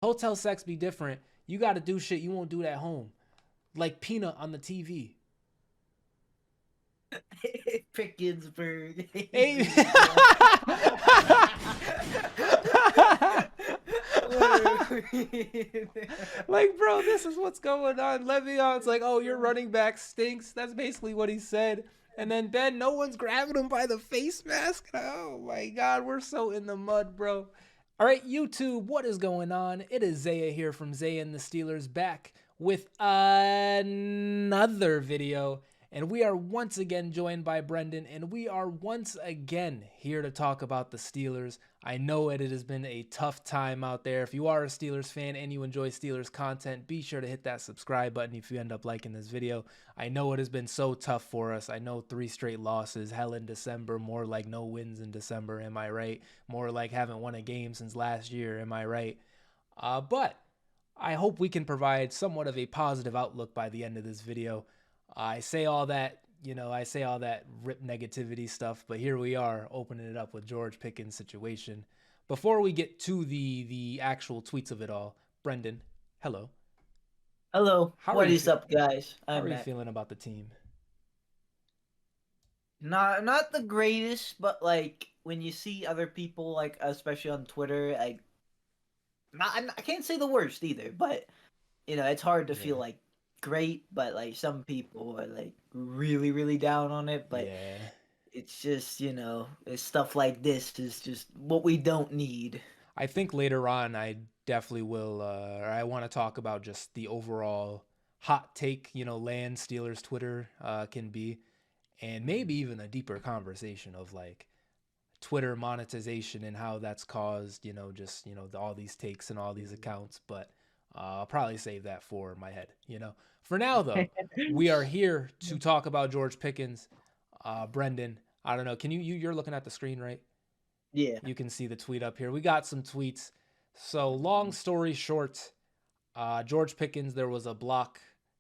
Hotel sex be different. You got to do shit you won't do at home, like Peanut on the TV. Pickensburg, Hey. AB, bro. Like, bro, this is what's going on. Le'Veon's like, oh, your running back stinks. That's basically what he said. And then Ben, no one's grabbing him by the face mask. Oh my God, we're so in the mud, bro. All right, YouTube, what is going on? It is Zaya here from Zaya&TheSteelers back with another video. And we are once again joined by Brendan, and we are once again here to talk about the Steelers. I know it has been a tough time out there. If you are a Steelers fan and you enjoy Steelers content, be sure to hit that subscribe button if you end up liking this video. I know it has been so tough for us. I know 3 straight losses, hell in December, more like no wins in December, am I right? More like haven't won a game since last year, am I right? But I hope we can provide somewhat of a positive outlook by the end of this video. I say all that, I say all that rip negativity stuff, but here we are opening it up with George Pickens' situation. Before we get to the actual tweets of it all, Brendan, hello. Hello, How are what you is up, guys? how are I'm you back. feeling about the team? Not the greatest, but like when you see other people, like especially on Twitter, like I can't say the worst either, but it's hard to feel Yeah. like great, but like some people are like really, really down on it. But Yeah. it's just it's stuff like this is just what we don't need. I think later on I definitely will or I want to talk about just the overall hot take, land Steelers Twitter can be, and maybe even a deeper conversation of like Twitter monetization and how that's caused, just, all these takes and all these accounts. But I'll probably save that for my head. For now, though, we are here to talk about George Pickens. Brendan, I don't know. Can you're looking at the screen, right? Yeah. You can see the tweet up here. We got some tweets. So, long story short, George Pickens, there was a block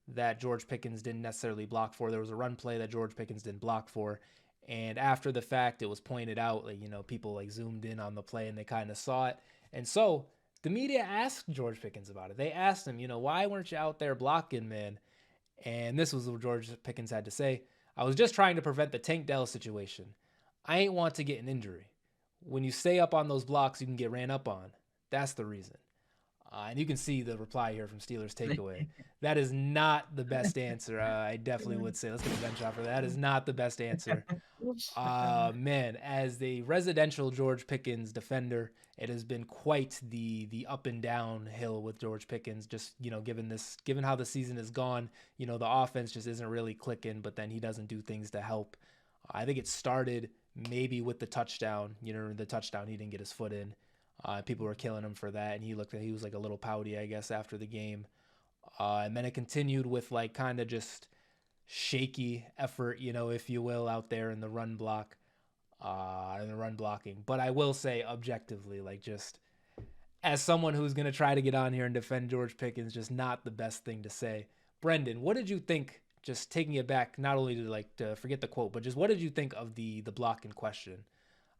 that George Pickens didn't necessarily block for. There was a run play that George Pickens didn't block for. And after the fact, it was pointed out, like, people like zoomed in on the play and they kind of saw it. And so the media asked George Pickens about it. They asked him, why weren't you out there blocking, man? And this was what George Pickens had to say. I was just trying to prevent the Tank Dell situation. I ain't want to get an injury. When you stay up on those blocks, you can get ran up on. That's the reason. And you can see the reply here from Steelers takeaway. That is not the best answer. I definitely would say, let's get a bench shot for that. That is not the best answer. Man, as the residential George Pickens defender, it has been quite the up and down hill with George Pickens. Just given how the season has gone, the offense just isn't really clicking. But then he doesn't do things to help. I think it started maybe with the touchdown. The touchdown he didn't get his foot in. People were killing him for that, and he was like a little pouty, I guess, after the game. And then it continued with like kind of just shaky effort, if you will, out there in the run block, in the run blocking. But I will say objectively, like just as someone who's gonna try to get on here and defend George Pickens, just not the best thing to say. Brendan, what did you think? Just taking it back, not only to forget the quote, but just what did you think of the block in question?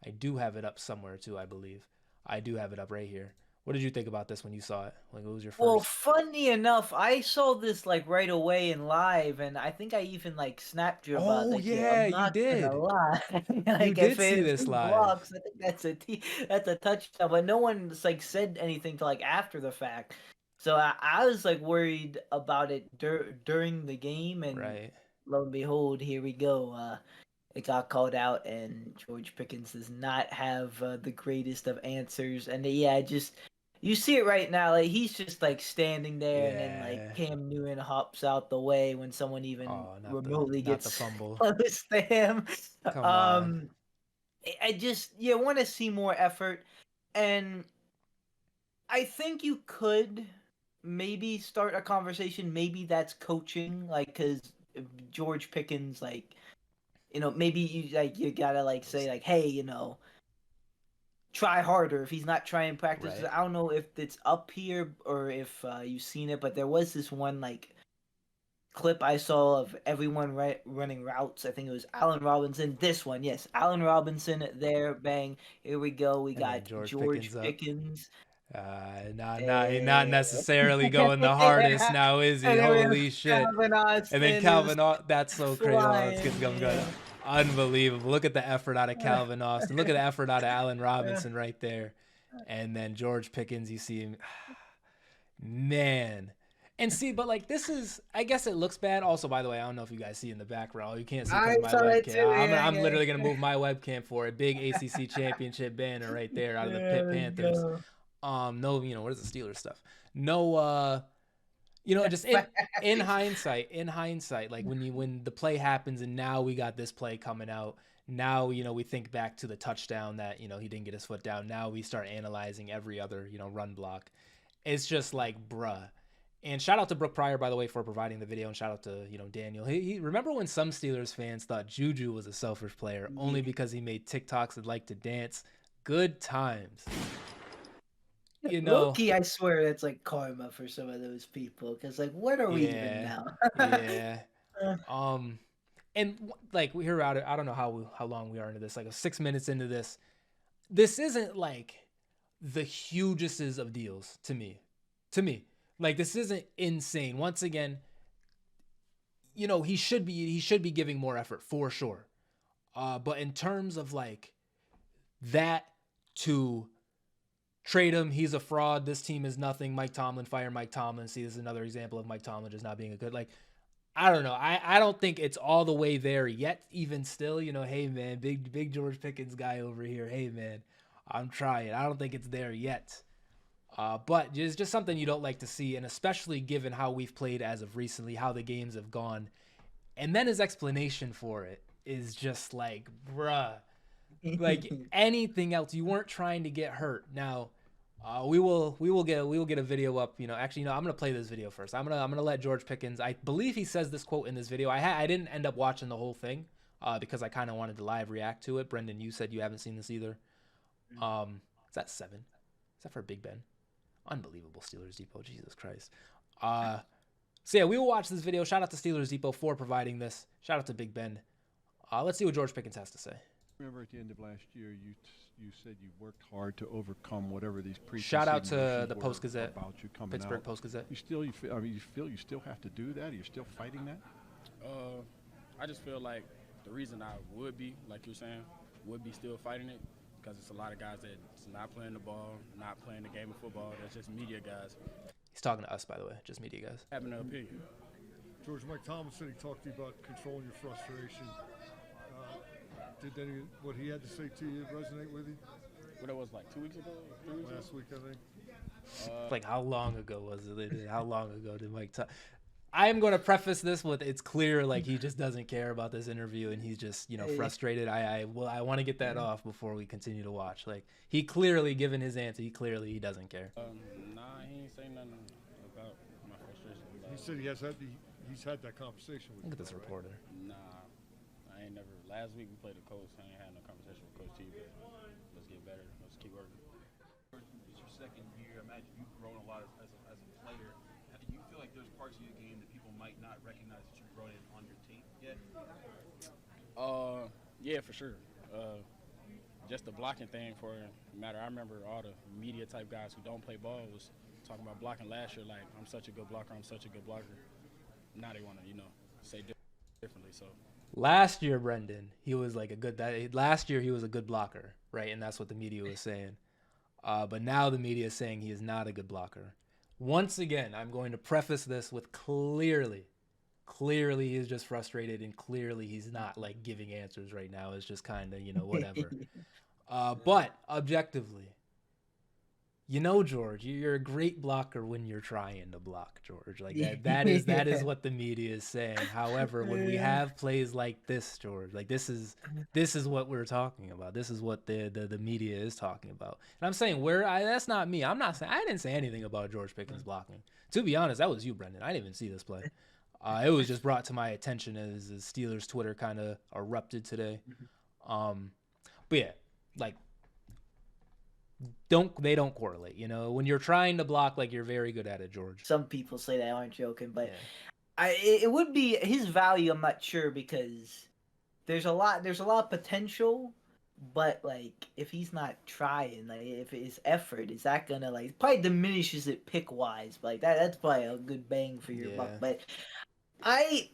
I do have it up somewhere too, I believe. I do have it up right here. What did you think about this when you saw it? Like, what was your Well, first? funny enough, I saw this like right away in live, and I think I even like snapped you about Oh like, yo, yeah, I'm you not gonna did. lie, You like did if see it's this two live. blocks, I think that's a touchdown, but no one's like said anything to like after the fact. So I was like worried about it during the game, and Right. lo and behold, here we go. It got called out, and George Pickens does not have the greatest of answers. And yeah, just you see it right now. Like he's just like standing there, and then like Yeah. Cam Newton hops out the way when someone even Oh, remotely not the gets fumble. close to him. Come on. Um, I just want to see more effort, and I think you could maybe start a conversation. Maybe that's coaching, like because George Pickens like maybe you gotta like say like, hey, try harder if he's not trying practice. Right. I don't know if it's up here or if you've seen it, but there was this one like clip I saw of everyone running routes. I think it was Allen Robinson. This one, yes, Allen Robinson there. Bang! Here we go. We And then got George George Pickens up. Pickens. Not necessarily going the hardest now, is he? And then we have Holy shit. Calvin And then Austin who's Calvin, that's so crazy. Oh, it's flying. good. Unbelievable. Look at the effort out of Calvin Austin. Look at the effort out of Allen Robinson right there. And then George Pickens, you see him. Man. And see, but like this is, I guess it looks bad. Also, by the way, I don't know if you guys see in the background. You can't see because I of my saw it webcam. too. I'm literally gonna move my webcam for a big ACC championship banner right there out of the Pitt There we Panthers. go. No, what is the Steelers stuff? No, just in hindsight, like when the play happens and now we got this play coming out. Now, we think back to the touchdown that, he didn't get his foot down. Now we start analyzing every other, run block. It's just like, bruh. And shout out to Brooke Pryor, by the way, for providing the video, and shout out to, Daniel. He remember when some Steelers fans thought Juju was a selfish player only because he made TikToks that liked to dance? Good times. Low-key, I swear that's like karma for some of those people. Because, like, what are we even now? Yeah. And like we're out. I don't know how long we are into this. Like 6 minutes into this. This isn't like the hugest of deals to me. Like this isn't insane. Once again, he should be giving more effort for sure. But in terms of like that to trade him, he's a fraud. This team is nothing. Mike Tomlin, fire Mike Tomlin. See, this is another example of Mike Tomlin just not being a good, like, I don't know. I don't think it's all the way there yet. Even still, hey man, big George Pickens guy over here. Hey man, I'm trying. I don't think it's there yet. But it's just something you don't like to see, and especially given how we've played as of recently, how the games have gone. And then his explanation for it is just like, bruh, like anything else. You weren't trying to get hurt. Now, we will get a video up. Actually, I'm gonna play this video first. I'm gonna let George Pickens. I believe he says this quote in this video. I didn't end up watching the whole thing because I kind of wanted to live react to it. Brendan, you said you haven't seen this either. Is that 7? Is that for Big Ben? Unbelievable, Steelers Depot. Jesus Christ. So yeah, we will watch this video. Shout out to Steelers Depot for providing this. Shout out to Big Ben. Let's see what George Pickens has to say. Remember at the end of last year, you said you worked hard to overcome whatever these preconceived Shout out to notions the were Post-Gazette, about you coming Pittsburgh out. Post-Gazette. You feel you still have to do that? Are you still fighting that? I just feel like the reason I would be, like you're saying, would be still fighting it, because it's a lot of guys that's not playing the ball, not playing the game of football. That's just media guys. He's talking to us, by the way, just media guys. Having an opinion. George, Mike Tomlin said he talked to you about controlling your frustration. Did what he had to say to you resonate with you? What it was like 2 weeks ago? 3 weeks Last ago? week, I think. Like, how long ago was it? How long ago did Mike I'm going to preface this with, it's clear, like, he just doesn't care about this interview, and he's just, frustrated. I want to get that off before we continue to watch. Like, he clearly, given his answer, he doesn't care. Nah, he ain't saying nothing about my frustration. He said he's had that conversation with you. Look at this reporter. Nah, I ain't never. Last week we played the Colts. I ain't had no conversation with Coach T, but let's get better. Let's keep working. It's your second year. I imagine you've grown a lot as a player. Do you feel like there's parts of your game that people might not recognize that you've grown in on your tape yet? Yeah, for sure. Just the blocking thing for a matter. I remember all the media type guys who don't play ball was talking about blocking last year. Like, I'm such a good blocker. Now they want to, say differently. So. Last year, Brendan, he was like last year he was a good blocker, right? And that's what the media was saying. But now the media is saying he is not a good blocker. Once again, I'm going to preface this with clearly he's just frustrated, and clearly he's not like giving answers right now. It's just kind of, whatever. But objectively, George, you're a great blocker when you're trying to block, George. Like that is what the media is saying. However, when we have plays like this, George, like this is what we're talking about. This is what the media is talking about. And I'm saying that's not me. I'm not saying, I didn't say anything about George Pickens blocking. To be honest, that was you, Brendan. I didn't even see this play. It was just brought to my attention as the Steelers Twitter kind of erupted today. But yeah, like, they don't correlate, when you're trying to block, like, you're very good at it, George. Some people say they aren't joking, but yeah. It would be his value. I'm not sure, because there's a lot of potential, But like, if he's not trying, like, if his effort is that gonna like probably diminishes it pick wise, but like that's probably a good bang for your buck. Yeah. But I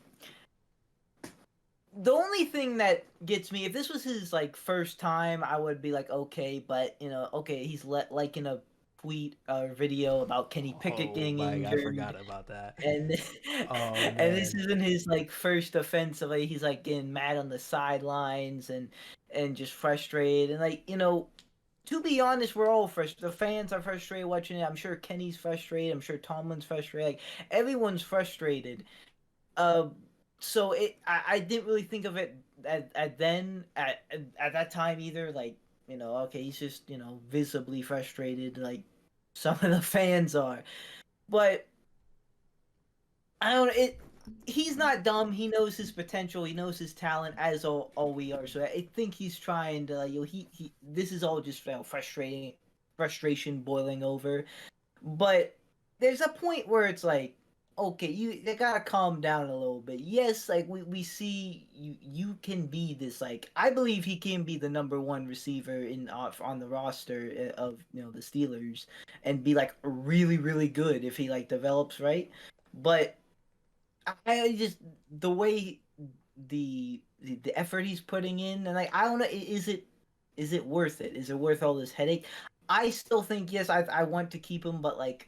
the only thing that gets me, if this was his like first time, I would be like, okay, but okay, he's like in a tweet or video about Kenny Pickett Oh getting my, I injured, forgot about that. and Oh and this man. isn't his like first offense. Like he's like getting mad on the sidelines and just frustrated, and like to be honest, we're all frustrated. The fans are frustrated watching it. I'm sure Kenny's frustrated. I'm sure Tomlin's frustrated. Like everyone's frustrated. Uh, so I didn't really think of it at that time either. Like okay, he's just visibly frustrated, like some of the fans are. But I don't. He's not dumb. He knows his potential. He knows his talent, as all we are. So I think he's trying to. He. This is all just frustration boiling over. But there's a point where it's like, okay, they gotta calm down a little bit. Yes, like we see you can be this, like I believe he can be the number one receiver on the roster of the Steelers and be like really really good if he like develops right. But I just the way the effort he's putting in, and like I don't know, is it worth it? Is it worth all this headache? I still think yes, I want to keep him, but like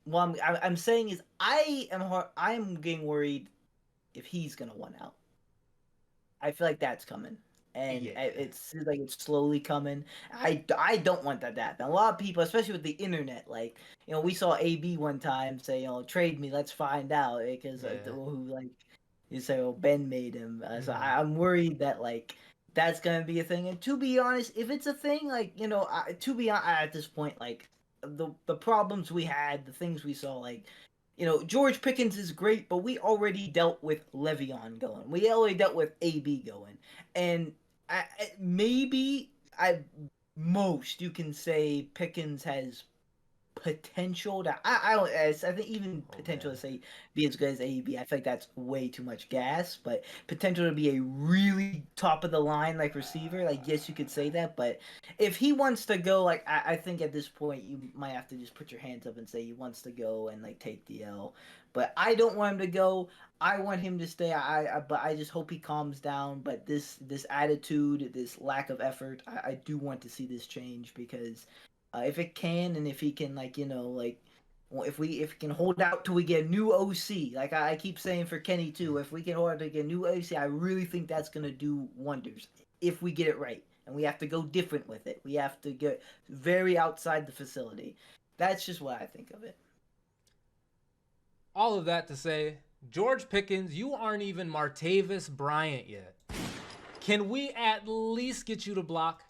what I'm saying is I'm getting worried if he's gonna want out. I feel like that's coming, and Yeah. it's like it's slowly coming. I don't want that to happen. A lot of people, especially with the internet, like we saw AB one time say, trade me, let's find out, because Yeah. who like you say, Ben made him. So Mhm. I'm worried that like that's gonna be a thing. And to be honest, if it's a thing, like to be honest, at this point, like the problems we had, the things we saw, like George Pickens is great, but we already dealt with Le'Veon going. We already dealt with AB going, and maybe most you can say Pickens has potential to I don't I think even Oh potential to man. say be as good as AB. I feel like that's way too much gas, but potential to be a really top of the line like receiver, like yes you could say that, but if he wants to go, like I think at this point you might have to just put your hands up and say he wants to go and like take the L. But I don't want him to go. I want him to stay. But I just hope he calms down. But this attitude, this lack of effort, I do want to see this change because if it can, and if he can, like like, well, if we can hold out till we get a new OC, like I keep saying for Kenny too, if we can hold out to get a new OC, I really think that's gonna do wonders if we get it right. And we have to go different with it. We have to get very outside the facility. That's just what I think of it. All of that to say, George Pickens, you aren't even Martavis Bryant yet. Can we at least get you to block?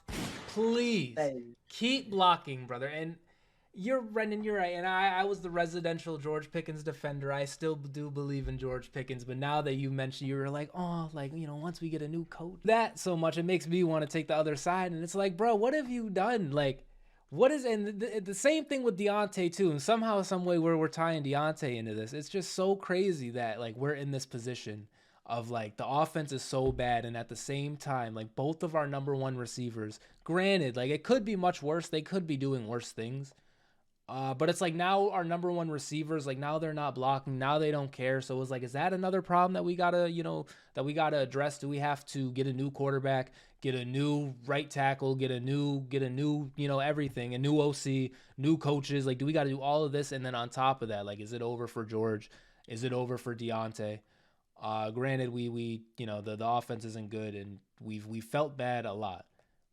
Please. That is, Keep blocking, brother. And Brendan, you're right. And I was the residential George Pickens defender. I still do believe in George Pickens. But now that you mentioned, you were like, oh, like, once we get a new coach, that so much, it makes me want to take the other side. And it's like, bro, what have you done? Like, what is, and the same thing with Deontay too. And somehow, some way, we're tying Deontay into this. It's just so crazy that like we're in this position of like the offense is so bad, and at the same time, like both of our number one receivers, granted, like it could be much worse. They could be doing worse things. But it's like now our number one receivers, like now they're not blocking, now they don't care. So it's like, is that another problem that we gotta address? Do we have to get a new quarterback, get a new right tackle, get a new, everything, a new OC, new coaches? Like, do we gotta do all of this? And then on top of that, like, is it over for George? Is it over for Deontay? Granted, we the offense isn't good, and we felt bad a lot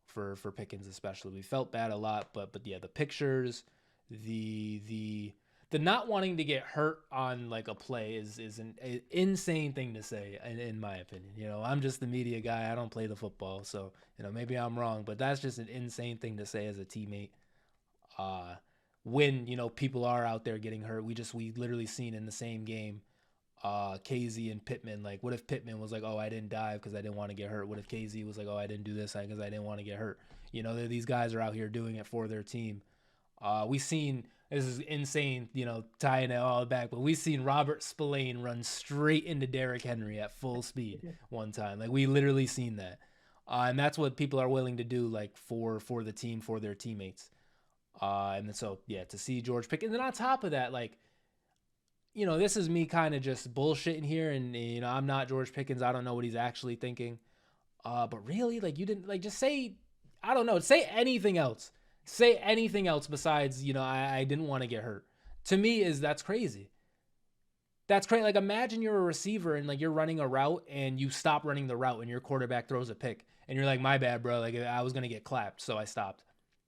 for Pickens especially. We felt bad a lot, but yeah, the pictures, the not wanting to get hurt on like a play is an insane thing to say in my opinion. I'm just the media guy. I don't play the football, so maybe I'm wrong, but that's just an insane thing to say as a teammate. When people are out there getting hurt, we literally seen in the same game KZ and Pittman. Like, what if Pittman was like, oh, I didn't dive because I didn't want to get hurt? What if KZ was like, oh, I didn't do this because I didn't want to get hurt? These guys are out here doing it for their team. We seen, this is insane, tying it all back, but we seen Robert Spillane run straight into Derrick Henry at full speed one time. Like, we literally seen that. And that's what people are willing to do, like for the team, for their teammates. And then so yeah, to see George Pickens, and then on top of that, like, you know, this is me kind of just bullshitting here, and you know, I'm not George Pickens. I don't know what he's actually thinking. But really, like, you didn't, like, just say, I don't know, say anything else. Say anything else besides, you know, I didn't want to get hurt. To me, that's crazy. That's crazy. Like, imagine you're a receiver and like you're running a route and you stop running the route and your quarterback throws a pick and you're like, my bad, bro. Like, I was gonna get clapped, so I stopped.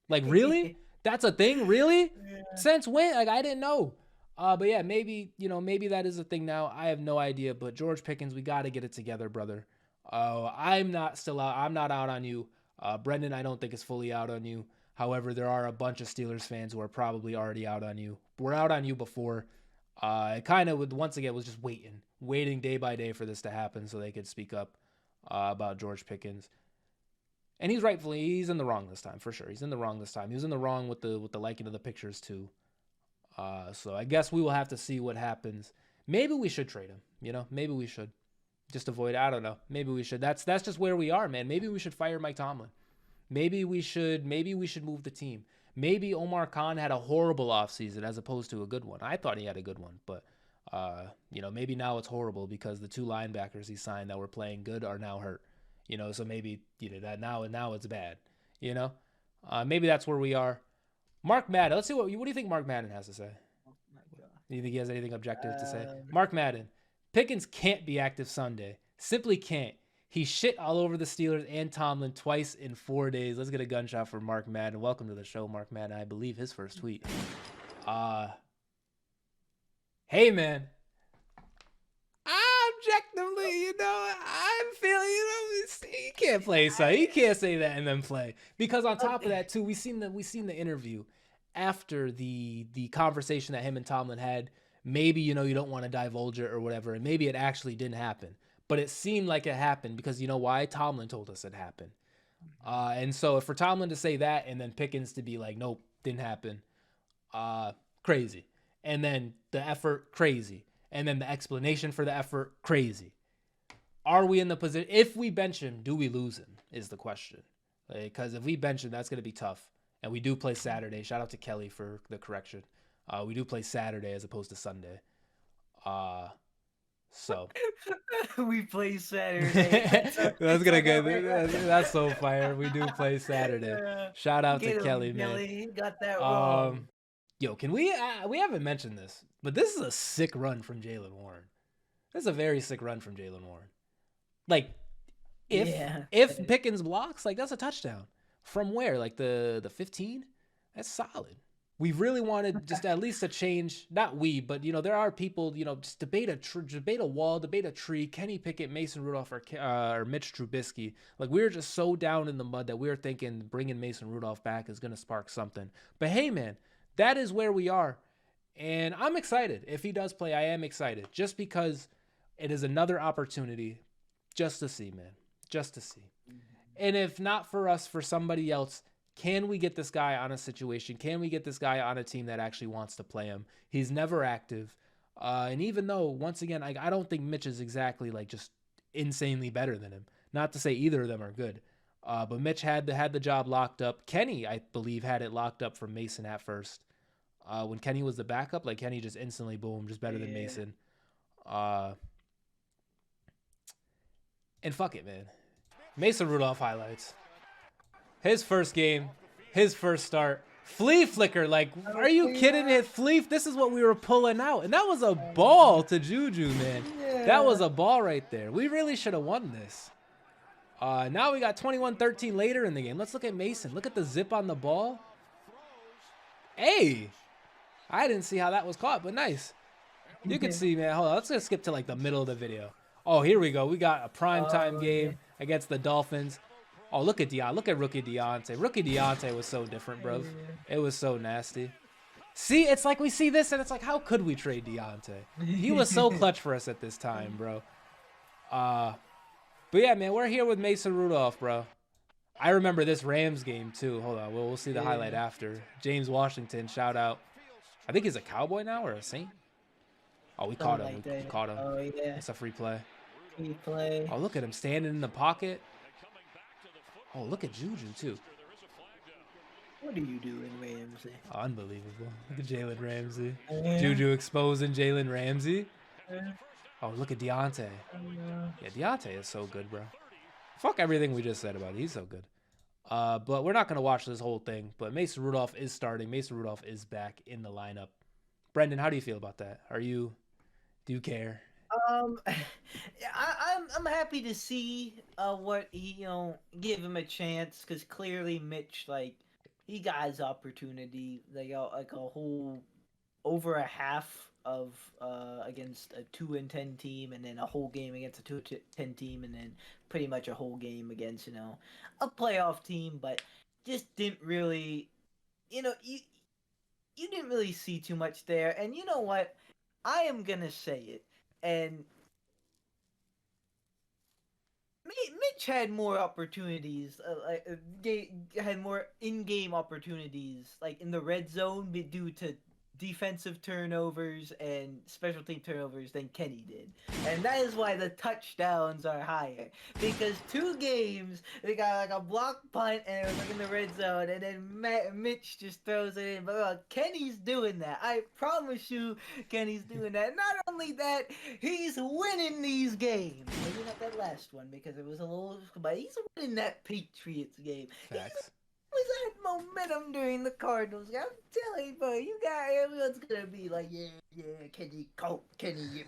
Like, really? That's a thing, really? Yeah. Since when? Like, I didn't know. But yeah, maybe, you know, maybe that is a thing now. I have no idea. But George Pickens, we got to get it together, brother. I'm not still out. I'm not out on you. Brendan, I don't think is fully out on you. However, there are a bunch of Steelers fans who are probably already out on you. We're out on you before. It kind of, once again, was just waiting day by day for this to happen so they could speak up about George Pickens. And he's in the wrong this time, for sure. He's in the wrong this time. He was in the wrong with the liking of the pictures too. So I guess we will have to see what happens. Maybe we should trade him. You know, maybe we should just avoid. I don't know. Maybe we should. That's just where we are, man. Maybe we should fire Mike Tomlin. Maybe we should move the team. Maybe Omar Khan had a horrible offseason as opposed to a good one. I thought he had a good one, but you know, maybe now it's horrible because the two linebackers he signed that were playing good are now hurt. You know, so maybe, you know, that now it's bad. You know, maybe that's where we are. Mark Madden. Let's see what do you think Mark Madden has to say? Oh my God. Do you think he has anything objective to say? Mark Madden. Pickens can't be active Sunday. Simply can't. He shit all over the Steelers and Tomlin twice in 4 days. Let's get a gunshot for Mark Madden. Welcome to the show, Mark Madden. I believe his first tweet. Hey, man. Objectively, you know, I'm feeling, you know, he can't play, so he can't say that and then play. Because on top of that, too, we seen the interview after the conversation that him and Tomlin had. Maybe, you know, you don't want to divulge it or whatever, and maybe it actually didn't happen. But it seemed like it happened because, you know why? Tomlin told us it happened. And so for Tomlin to say that and then Pickens to be like, nope, didn't happen, crazy. And then the effort, crazy. And then the explanation for the effort, crazy. Are we in the position? If we bench him, do we lose him is the question. Because if we bench him, that's going to be tough. And we do play Saturday. Shout out to Kelly for the correction. We do play Saturday as opposed to Sunday. So we play Saturday. That's gonna go. That's so fire. We do play Saturday. Shout out to Kelly, man. Kelly got that wrong. Yo, can we haven't mentioned this, but this is a sick run from Jaylen Warren. This is a very sick run from Jaylen Warren. Like, if Pickens blocks, like, that's a touchdown. From where? Like the 15? That's solid. We really wanted just at least a change. Not we, but, you know, there are people, you know, just debate a wall, debate a tree, Kenny Pickett, Mason Rudolph, or Mitch Trubisky. Like, we were just so down in the mud that we were thinking bringing Mason Rudolph back is going to spark something. But hey, man, that is where we are. And I'm excited. If he does play, I am excited. Just because it is another opportunity just to see, man. Just to see. And if not for us, for somebody else, can we get this guy on a situation? Can we get this guy on a team that actually wants to play him? He's never active. And even though, once again, I don't think Mitch is exactly like just insanely better than him. Not to say either of them are good. But Mitch had the job locked up. Kenny, I believe, had it locked up from Mason at first. When Kenny was the backup, like Kenny just instantly, boom, just better than Mason. And fuck it, man. Mason Rudolph highlights. His first game, his first start. Flea flicker, like, are you kidding me? Flea, this is what we were pulling out. And that was a ball to Juju, man. Yeah. That was a ball right there. We really should have won this. Now we got 21-13 later in the game. Let's look at Mason. Look at the zip on the ball. Hey, I didn't see how that was caught, but nice. You can see, man. Hold on, let's just skip to like the middle of the video. Oh, here we go. We got a primetime game against the Dolphins. Oh, look at Deion. Look at rookie Deontay. Rookie Deontay was so different, bro. It was so nasty. See, it's like we see this, and it's like, how could we trade Deontay? He was so clutch for us at this time, bro. But yeah, man, we're here with Mason Rudolph, bro. I remember this Rams game, too. Hold on. We'll see the highlight after. James Washington, shout out. I think he's a Cowboy now or a Saint. Oh, we caught him. We caught him. Oh, yeah. It's a free play. Free play. Oh, look at him standing in the pocket. Oh, look at Juju, too. What are you doing, Ramsey? Unbelievable. Look at Jalen Ramsey. Juju exposing Jalen Ramsey. Oh, look at Deontay. Yeah, Deontay is so good, bro. Fuck everything we just said about it. He's so good. But we're not going to watch this whole thing. But Mason Rudolph is starting. Mason Rudolph is back in the lineup. Brendan, how do you feel about that? Do you care? I'm happy to see what he give him a chance, because clearly Mitch, like, he got his opportunity, like a whole over a half of against a 2-10 team, and then a whole game against a 2-10 team, and then pretty much a whole game against a playoff team, but just didn't really, you didn't really see too much there. And you know what? I am gonna say it, and Mitch had more opportunities, had more in-game opportunities, like in the red zone, due to defensive turnovers and special team turnovers than Kenny did, and that is why the touchdowns are higher. Because 2 games they got like a block punt and it was like in the red zone, and then Mitch just throws it in. But Kenny's doing that. I promise you, Kenny's doing that. Not only that, he's winning these games. Maybe not that last one because it was a little, but he's winning that Patriots game. Facts. Was that momentum during the Cardinals? I'm telling you, bro, everyone's gonna be like, yeah, Kenny, Colt, Kenny, yeah.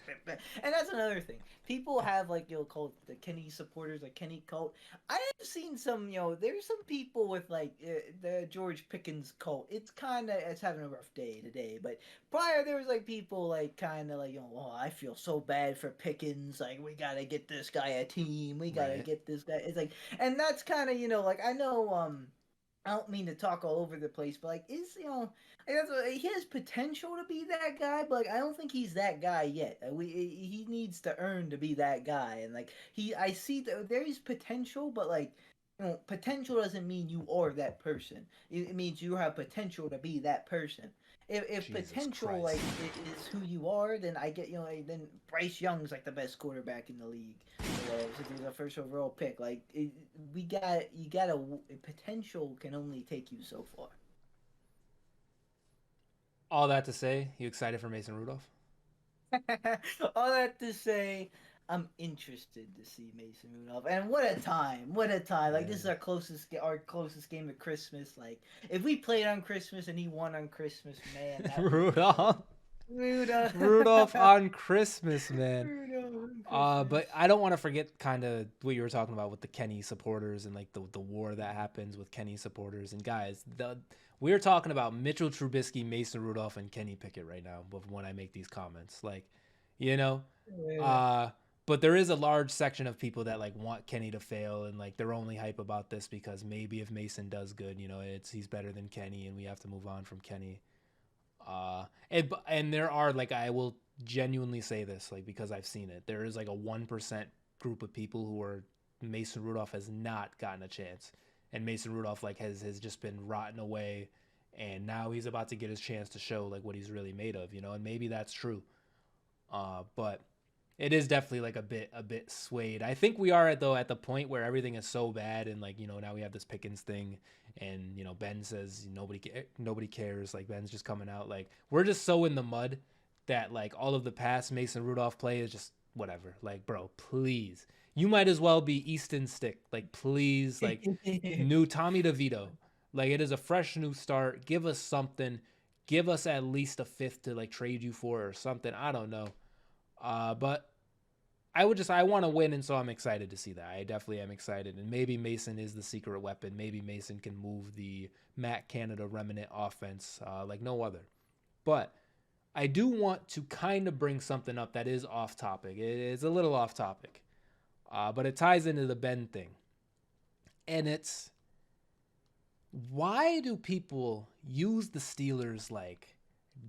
And that's another thing. People have called the Kenny supporters like Kenny Colt. I have seen some, there's some people with the George Pickens cult. It's having a rough day today. But prior, there was people oh, I feel so bad for Pickens. Like, we gotta get this guy a team. We gotta get this guy. It's and that's kind of I know I don't mean to talk all over the place, but he has potential to be that guy, but I don't think he's that guy yet. He needs to earn to be that guy, and I see that there is potential, but potential doesn't mean you are that person. It means you have potential to be that person. If Jesus potential Christ. is who you are, then I get then Bryce Young's the best quarterback in the league. Since he was a first overall pick, potential can only take you so far. All that to say, you excited for Mason Rudolph? All that to say, I'm interested to see Mason Rudolph, and what a time! What a time! This is our closest game of Christmas. If we played on Christmas and he won on Christmas, man, Rudolph on Christmas, man. But I don't want to forget kind of what you were talking about with the Kenny supporters and the war that happens with Kenny supporters. And guys, we're talking about Mitchell Trubisky, Mason Rudolph, and Kenny Pickett right now when I make these comments. But there is a large section of people that want Kenny to fail, and they're only hype about this because maybe if Mason does good, he's better than Kenny, and we have to move on from Kenny. And there are I will genuinely say this because I've seen it. There is a 1% group of people who are Mason Rudolph has not gotten a chance, and Mason Rudolph has just been rotting away, and now he's about to get his chance to show what he's really made of, and maybe that's true. But it is definitely a bit swayed. I think we are at the point where everything is so bad, and now we have this Pickens thing, and Ben says nobody cares. Ben's just coming out we're just so in the mud that all of the past Mason Rudolph play is just whatever. Bro, please, you might as well be Easton Stick. Please, new Tommy DeVito. It is a fresh new start. Give us something. Give us at least a 5th to trade you for or something. I don't know. But I want to win, and so I'm excited to see that. I definitely am excited, and maybe Mason is the secret weapon. Maybe Mason can move the Matt Canada remnant offense like no other. But I do want to kind of bring something up that is off topic. It is a little off topic, but it ties into the Ben thing. And it's, why do people use the Steelers'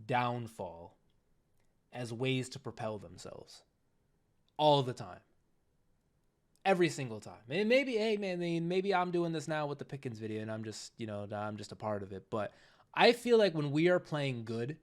downfall as ways to propel themselves all the time, every single time? And maybe I'm doing this now with the Pickens video, and I'm just a part of it. But I feel when we are playing good,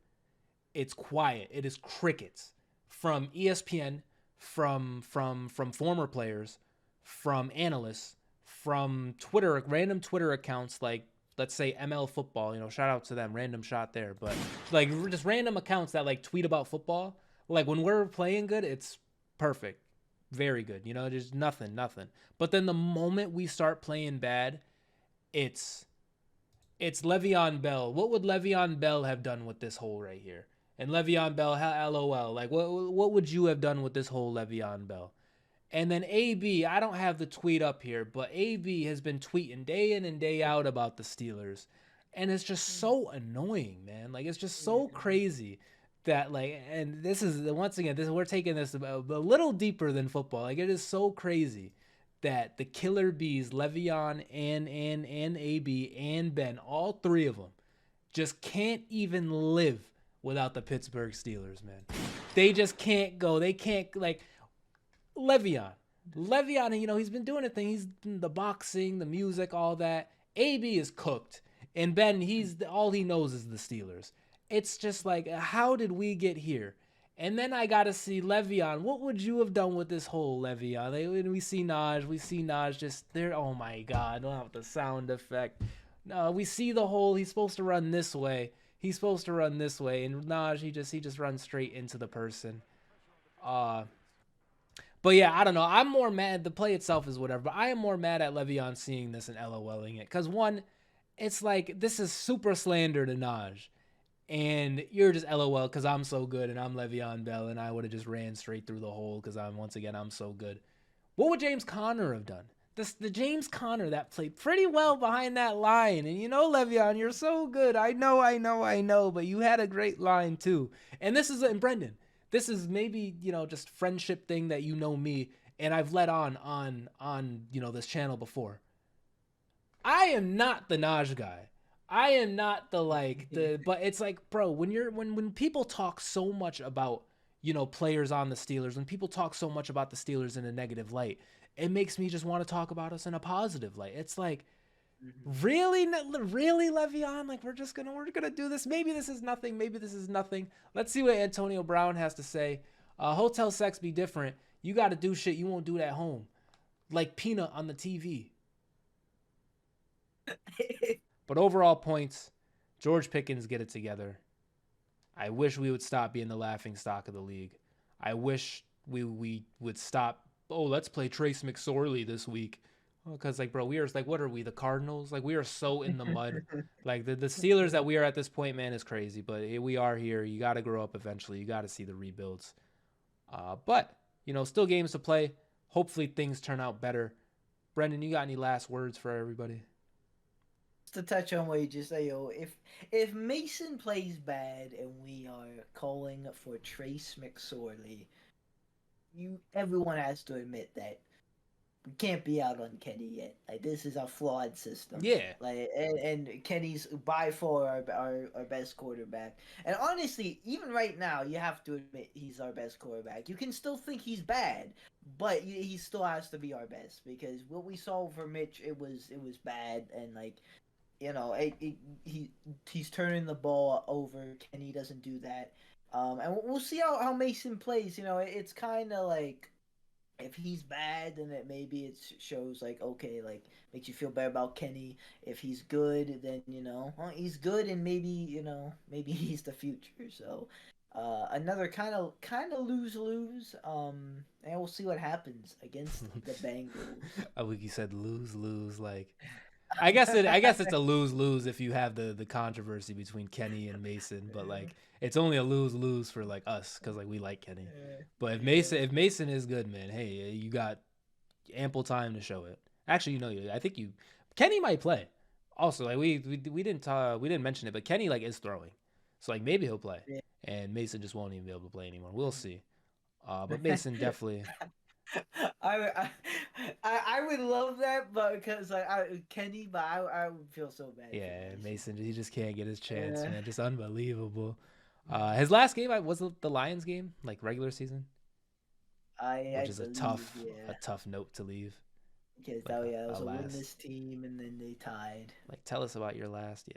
it's quiet. It is crickets from ESPN, from former players, from analysts, from Twitter, random Twitter accounts, like let's say ML football, shout out to them, random shot there, but like just random accounts that like tweet about football. Like when we're playing good, it's perfect, very good. There's nothing. But then the moment we start playing bad, it's Le'Veon Bell. What would Le'Veon Bell have done with this hole right here? And Le'Veon Bell, LOL. Like what would you have done with this hole, Le'Veon Bell? And then AB, I don't have the tweet up here, but AB has been tweeting day in and day out about the Steelers. And it's just so annoying, man. Like, it's just so crazy that, like, and this is, once again, we're taking this a little deeper than football. Like, it is so crazy that the Killer Bees, Le'Veon and AB and Ben, all three of them, just can't even live without the Pittsburgh Steelers, man. They just can't go. They can't, like, Le'Veon, he's been doing a thing. He's the boxing, the music, all that. AB is cooked, and Ben, all he knows is the Steelers. It's just like, how did we get here? And then I gotta see Le'Veon. What would you have done with this whole Le'Veon? We see Naj just there. Oh my God! Don't have the sound effect. No, we see the hole. He's supposed to run this way. And Naj, he just runs straight into the person. But yeah, I don't know. I'm more mad. The play itself is whatever, but I am more mad at Le'Veon seeing this and LOLing it. Because one, it's like, this is super slander to Naj. And you're just LOL because I'm so good and I'm Le'Veon Bell and I would have just ran straight through the hole because I'm so good. What would James Conner have done? The James Conner that played pretty well behind that line. And Le'Veon, you're so good. I know. But you had a great line too. And Brendan, this is maybe, just friendship thing that me, and I've let on this channel before. I am not the Naj guy. I am not but it's like, bro, when people talk so much about, players on the Steelers, when people talk so much about the Steelers in a negative light, it makes me just want to talk about us in a positive light. It's like, really, Le'Veon? Like, we're gonna do this. Maybe this is nothing. Let's see what Antonio Brown has to say. Hotel sex be different. You got to do shit you won't do it at home, like Peanut on the TV. But overall points, George Pickens, get it together. I wish we would stop being the laughing stock of the league. I wish we would stop. Oh, let's play Trace McSorley this week. Because, bro, we are, what are we, the Cardinals? We are so in the mud. The Steelers that we are at this point, man, is crazy. But we are here. You got to grow up eventually. You got to see the rebuilds. But, still games to play. Hopefully things turn out better. Brendan, you got any last words for everybody? Just to touch on what you just said, if Mason plays bad and we are calling for Trace McSorley, everyone has to admit that we can't be out on Kenny yet. This is a flawed system. Yeah. And Kenny's by far our best quarterback. And honestly, even right now, you have to admit he's our best quarterback. You can still think he's bad, but he still has to be our best because what we saw for Mitch, it was bad. And he's turning the ball over. Kenny doesn't do that. And we'll see how Mason plays. It's kind of like, if he's bad, then it shows okay, makes you feel better about Kenny. If he's good, then he's good, and maybe he's the future. So another kind of lose. And we'll see what happens against the Bengals. I think you said lose. I guess it's a lose if you have the controversy between Kenny and Mason, but it's only a lose for us because we like Kenny. But if Mason is good, man, hey, you got ample time to show it. Actually, I think Kenny might play. Also, we didn't mention it, but Kenny is throwing, so maybe he'll play, and Mason just won't even be able to play anymore. We'll see. But Mason definitely. I would love that, but because Kenny, but I would feel so bad. Yeah, Mason, he just can't get his chance, man. Just unbelievable. His last game was the Lions game, regular season, which is a tough note to leave. Because it was a winless team, and then they tied. Tell us about your last,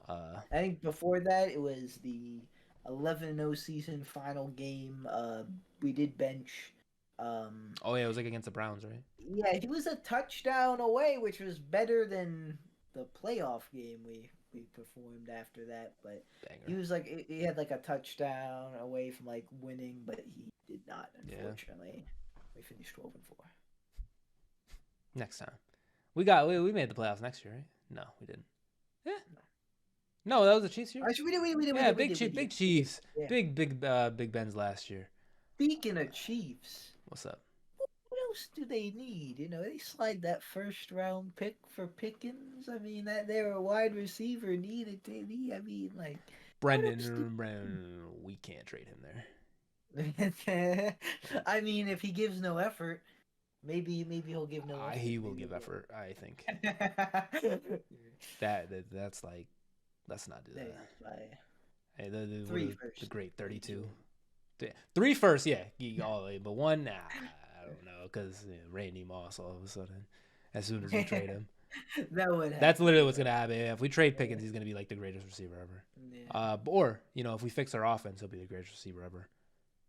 I think before that it was the 11-0 season final game. We did bench Oh yeah, it was like against the Browns, right? Yeah, he was a touchdown away, which was better than the playoff game we performed after that. But he Banger. was like he had like a touchdown away from like winning, but he did not. Yeah. Unfortunately, we finished 12-4. Next time, we made the playoffs next year, right? No, we didn't. Yeah. No, that was the Chiefs year. Actually, we did. Yeah, We did. big Chiefs, Yeah. Big Ben's last year. Speaking of Chiefs, What's up? what else do they need? You know, they slide that first round pick for Pickens. I mean, that they're a wide receiver needed. I mean, like Brendan, we can't trade him there. I mean, if he gives no effort, maybe he'll give no effort. He will give effort, I think. That's like, let's not do that. Hey, the great 32. 3 first, yeah, all the way, but 1, nah, I don't know, because Randy Moss all of a sudden, as soon as we trade him. That's literally what's gonna happen. If we trade Pickens, he's gonna be like the greatest receiver ever. Yeah. Or if we fix our offense, he'll be the greatest receiver ever.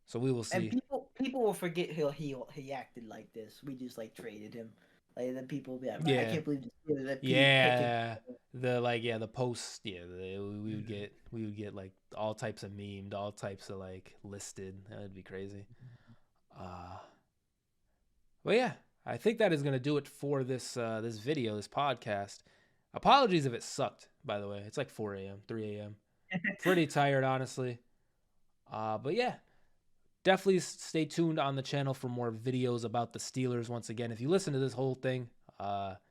So we will see. And people will forget he acted like this. We just like traded him. Like then people will be like, I can't believe this. Yeah, the posts. Yeah, we would get like all types of memed, all types of like listed. That'd be crazy. But yeah, I think that is gonna do it for this this video, this podcast. Apologies if it sucked. By the way, it's like 4 a.m., 3 a.m. Pretty tired, honestly. But yeah. Definitely stay tuned on the channel for more videos about the Steelers. Once again, if you listen to this whole thing,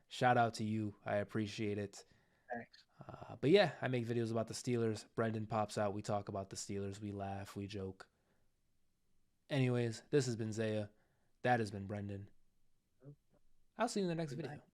shout out to you. I appreciate it. Thanks. But yeah, I make videos about the Steelers. Brendan pops out. We talk about the Steelers. We laugh. We joke. Anyways, this has been Zaya. That has been Brendan. I'll see you in the next video.